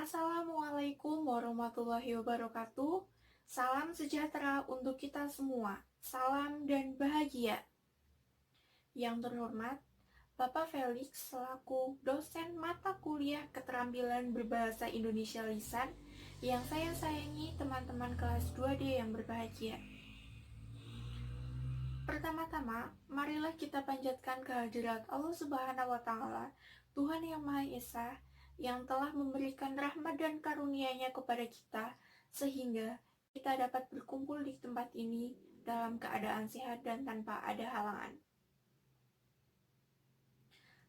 Assalamualaikum warahmatullahi wabarakatuh. Salam sejahtera untuk kita semua. Salam dan bahagia. Yang terhormat, Bapak Felix selaku dosen mata kuliah keterampilan berbahasa Indonesia Lisan yang saya sayangi teman-teman kelas 2D yang berbahagia. Pertama-tama, marilah kita panjatkan kehadirat Allah Subhanahu wa Ta'ala, Tuhan yang Maha Esa, yang telah memberikan rahmat dan karunia-Nya kepada kita, sehingga kita dapat berkumpul di tempat ini dalam keadaan sehat dan tanpa ada halangan.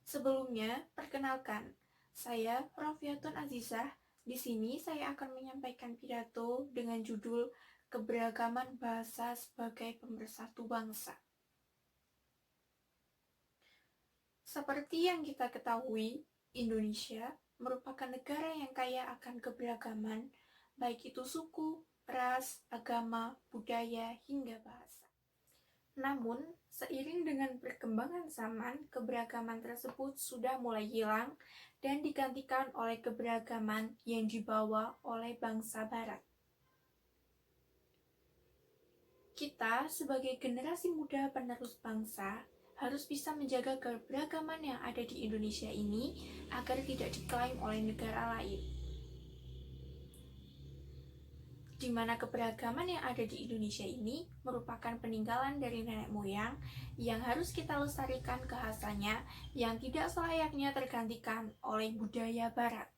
Sebelumnya, perkenalkan, saya Rofiatun Azizah. Di sini saya akan menyampaikan pidato dengan judul Keberagaman Bahasa sebagai Pemersatu Bangsa. Seperti yang kita ketahui, Indonesia merupakan negara yang kaya akan keberagaman, baik itu suku, ras, agama, budaya, hingga bahasa. Namun, seiring dengan perkembangan zaman, keberagaman tersebut sudah mulai hilang dan digantikan oleh keberagaman yang dibawa oleh bangsa Barat. Kita sebagai generasi muda penerus bangsa harus bisa menjaga keberagaman yang ada di Indonesia ini agar tidak diklaim oleh negara lain. Di mana keberagaman yang ada di Indonesia ini merupakan peninggalan dari nenek moyang yang harus kita lestarikan kekhasannya yang tidak selayaknya tergantikan oleh budaya Barat.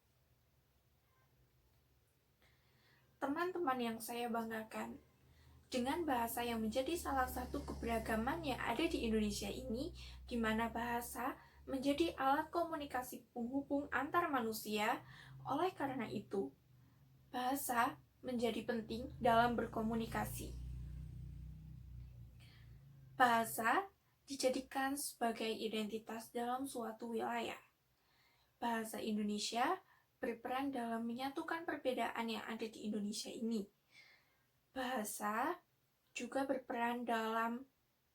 Teman-teman yang saya banggakan, dengan bahasa yang menjadi salah satu keberagaman yang ada di Indonesia ini, di mana bahasa menjadi alat komunikasi penghubung antar manusia. Oleh karena itu, bahasa menjadi penting dalam berkomunikasi. Bahasa dijadikan sebagai identitas dalam suatu wilayah. Bahasa Indonesia berperan dalam menyatukan perbedaan yang ada di Indonesia ini. Bahasa juga berperan dalam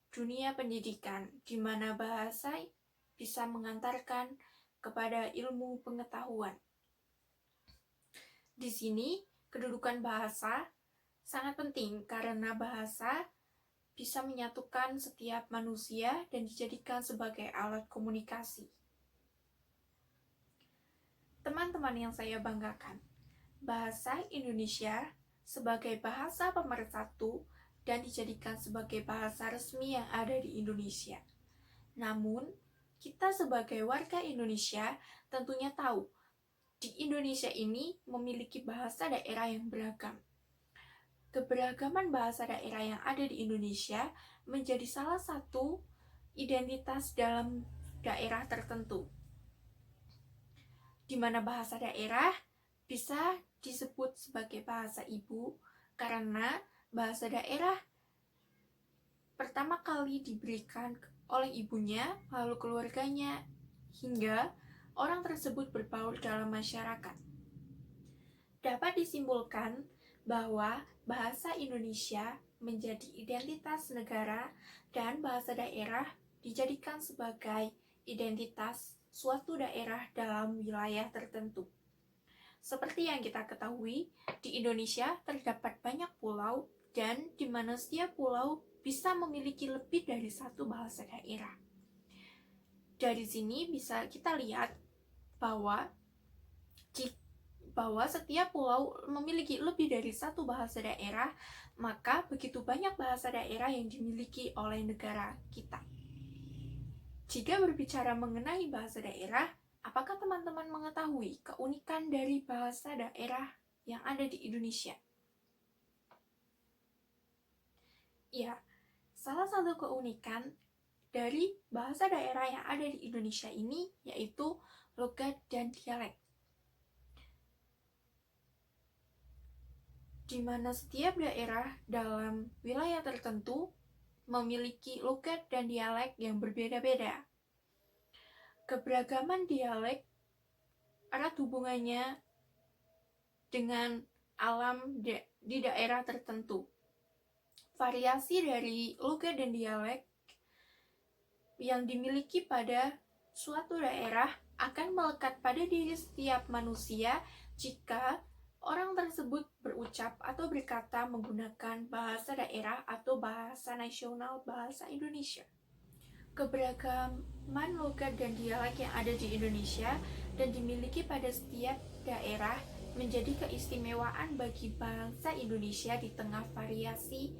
dunia pendidikan, di mana bahasa bisa mengantarkan kepada ilmu pengetahuan. Di sini, kedudukan bahasa sangat penting karena bahasa bisa menyatukan setiap manusia dan dijadikan sebagai alat komunikasi. Teman-teman yang saya banggakan, bahasa Indonesia sebagai bahasa pemersatu dan dijadikan sebagai bahasa resmi yang ada di Indonesia. Namun, kita sebagai warga Indonesia tentunya tahu, di Indonesia ini memiliki bahasa daerah yang beragam. Keberagaman bahasa daerah yang ada di Indonesia menjadi salah satu identitas dalam daerah tertentu, di mana bahasa daerah bisa disebut sebagai bahasa ibu karena bahasa daerah pertama kali diberikan oleh ibunya, lalu keluarganya, hingga orang tersebut berbaur dalam masyarakat. Dapat disimpulkan bahwa bahasa Indonesia menjadi identitas negara dan bahasa daerah dijadikan sebagai identitas suatu daerah dalam wilayah tertentu. Seperti yang kita ketahui, di Indonesia terdapat banyak pulau dan di mana setiap pulau bisa memiliki lebih dari satu bahasa daerah. Dari sini bisa kita lihat bahwa setiap pulau memiliki lebih dari satu bahasa daerah, maka begitu banyak bahasa daerah yang dimiliki oleh negara kita. Jika berbicara mengenai bahasa daerah, apakah teman-teman mengetahui keunikan dari bahasa daerah yang ada di Indonesia? Ya, salah satu keunikan dari bahasa daerah yang ada di Indonesia ini yaitu logat dan dialek. Di mana setiap daerah dalam wilayah tertentu memiliki logat dan dialek yang berbeda-beda. Keberagaman dialek erat hubungannya dengan alam di daerah tertentu. Variasi dari logat dan dialek yang dimiliki pada suatu daerah akan melekat pada diri setiap manusia jika orang tersebut berucap atau berkata menggunakan bahasa daerah atau bahasa nasional bahasa Indonesia. Keberagaman logat dan dialek yang ada di Indonesia dan dimiliki pada setiap daerah menjadi keistimewaan bagi bangsa Indonesia di tengah variasi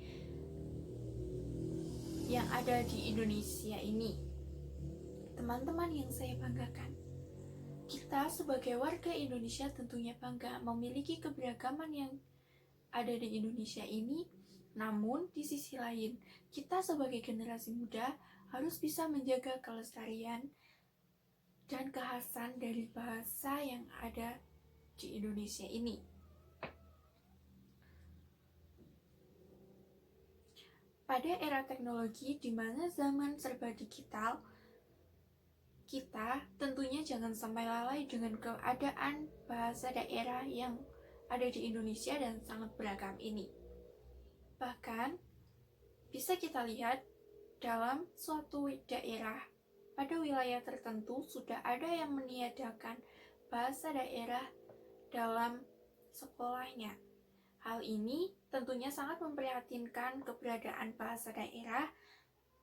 yang ada di Indonesia ini. Teman-teman yang saya banggakan, kita sebagai warga Indonesia tentunya bangga memiliki keberagaman yang ada di Indonesia ini. Namun di sisi lain, kita sebagai generasi muda harus bisa menjaga kelestarian dan kekhasan dari bahasa yang ada di Indonesia ini. Pada era teknologi di mana zaman serba digital, kita tentunya jangan sampai lalai dengan keadaan bahasa daerah yang ada di Indonesia dan sangat beragam ini. Bahkan, bisa kita lihat dalam suatu daerah, pada wilayah tertentu sudah ada yang meniadakan bahasa daerah dalam sekolahnya. Hal ini tentunya sangat memprihatinkan keberadaan bahasa daerah,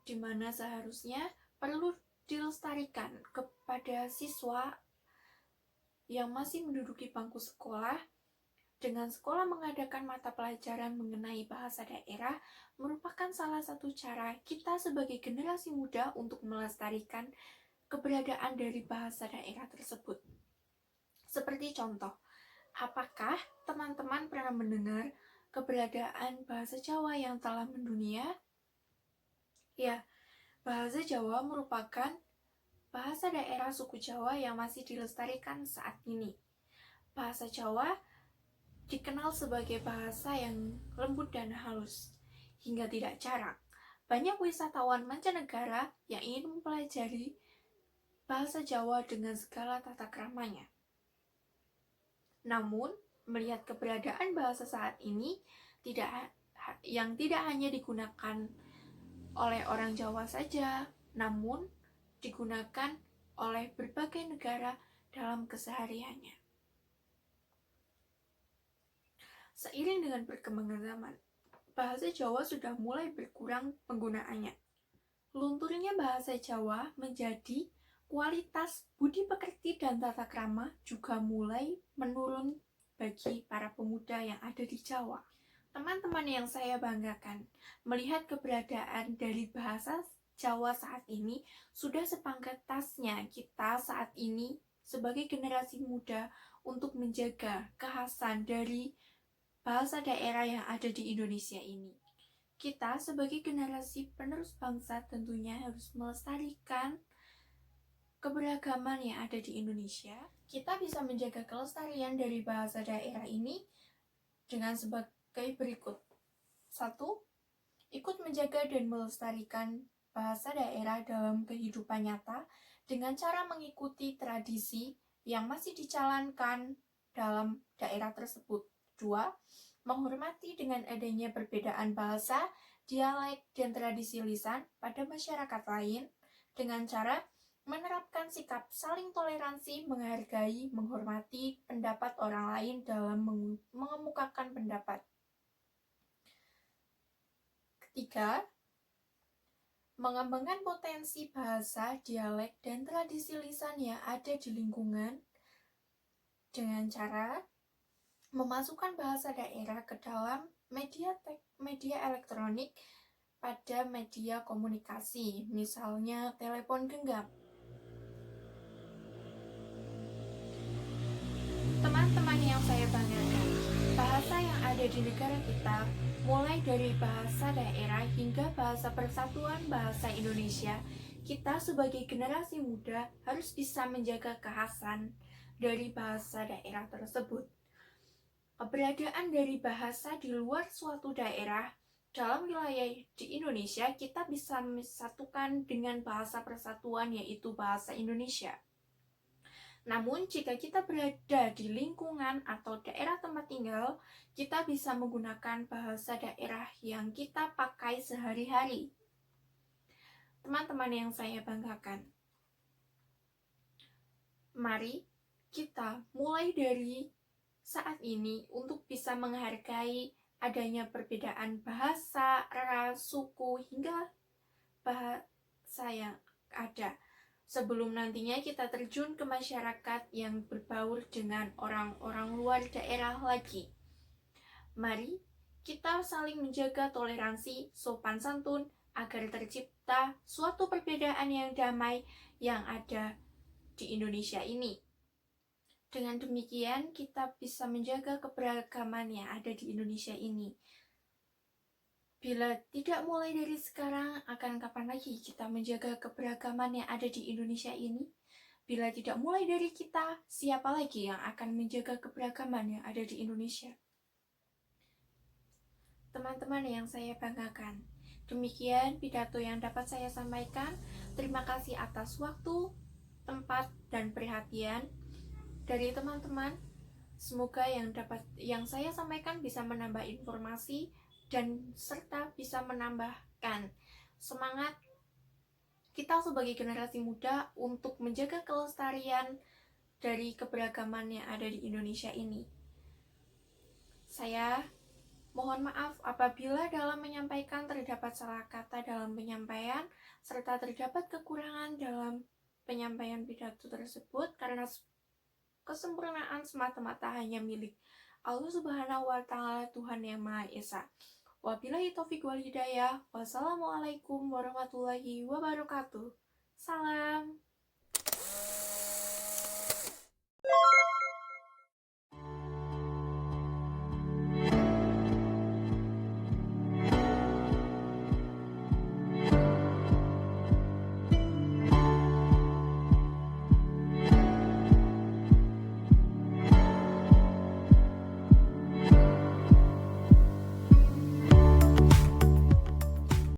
di mana seharusnya perlu dilestarikan kepada siswa yang masih menduduki bangku sekolah. Dengan sekolah mengadakan mata pelajaran mengenai bahasa daerah merupakan salah satu cara kita sebagai generasi muda untuk melestarikan keberadaan dari bahasa daerah tersebut. Seperti contoh, apakah teman-teman pernah mendengar keberadaan bahasa Jawa yang telah mendunia? Ya, bahasa Jawa merupakan bahasa daerah suku Jawa yang masih dilestarikan saat ini. Bahasa Jawa dikenal sebagai bahasa yang lembut dan halus, hingga tidak jarak. Banyak wisatawan mancanegara yang ingin mempelajari bahasa Jawa dengan segala tata keramanya. Namun, melihat keberadaan bahasa saat ini yang tidak hanya digunakan oleh orang Jawa saja, namun digunakan oleh berbagai negara dalam kesehariannya. Seiring dengan perkembangan zaman, bahasa Jawa sudah mulai berkurang penggunaannya. Lunturnya bahasa Jawa menjadi kualitas budi pekerti dan tata krama juga mulai menurun bagi para pemuda yang ada di Jawa. Teman-teman yang saya banggakan, melihat keberadaan dari bahasa Jawa saat ini, sudah sepantasnya kita saat ini sebagai generasi muda untuk menjaga kekhasan dari bahasa daerah yang ada di Indonesia ini. Kita sebagai generasi penerus bangsa tentunya harus melestarikan keberagaman yang ada di Indonesia. Kita bisa menjaga kelestarian dari bahasa daerah ini dengan sebagai berikut. 1. Ikut menjaga dan melestarikan bahasa daerah dalam kehidupan nyata dengan cara mengikuti tradisi yang masih dijalankan dalam daerah tersebut. 2. Menghormati dengan adanya perbedaan bahasa, dialek, dan tradisi lisan pada masyarakat lain dengan cara menerapkan sikap saling toleransi, menghargai, menghormati pendapat orang lain dalam mengemukakan pendapat. 3. Mengembangkan potensi bahasa, dialek, dan tradisi lisan yang ada di lingkungan dengan cara memasukkan bahasa daerah ke dalam media elektronik pada media komunikasi, misalnya telepon genggam. Teman-teman yang saya banggakan, bahasa yang ada di negara kita, mulai dari bahasa daerah hingga bahasa persatuan bahasa Indonesia, kita sebagai generasi muda harus bisa menjaga kekhasan dari bahasa daerah tersebut. Keberadaan dari bahasa di luar suatu daerah dalam wilayah di Indonesia, kita bisa disatukan dengan bahasa persatuan, yaitu bahasa Indonesia. Namun, jika kita berada di lingkungan atau daerah tempat tinggal, kita bisa menggunakan bahasa daerah yang kita pakai sehari-hari. Teman-teman yang saya banggakan, mari kita mulai dari saat ini untuk bisa menghargai adanya perbedaan bahasa, ras, suku, hingga bahasa yang ada. Sebelum nantinya kita terjun ke masyarakat yang berbaur dengan orang-orang luar daerah lagi. Mari kita saling menjaga toleransi, sopan santun, agar tercipta suatu perbedaan yang damai yang ada di Indonesia ini. Dengan demikian, kita bisa menjaga keberagaman yang ada di Indonesia ini. Bila tidak mulai dari sekarang, akan kapan lagi kita menjaga keberagaman yang ada di Indonesia ini? Bila tidak mulai dari kita, siapa lagi yang akan menjaga keberagaman yang ada di Indonesia? Teman-teman yang saya banggakan, demikian pidato yang dapat saya sampaikan. Terima kasih atas waktu, tempat, dan perhatian dari teman-teman. Semoga yang saya sampaikan bisa menambah informasi dan serta bisa menambahkan semangat kita sebagai generasi muda untuk menjaga kelestarian dari keberagaman yang ada di Indonesia ini. Saya mohon maaf apabila dalam menyampaikan terdapat salah kata dalam penyampaian serta terdapat kekurangan dalam penyampaian pidato tersebut, karena kesempurnaan semata-mata hanya milik Allah Subhanahu wa Ta'ala, Tuhan yang Maha Esa. Wabillahi taufiq wal hidayah. Wassalamualaikum warahmatullahi wabarakatuh. Salam.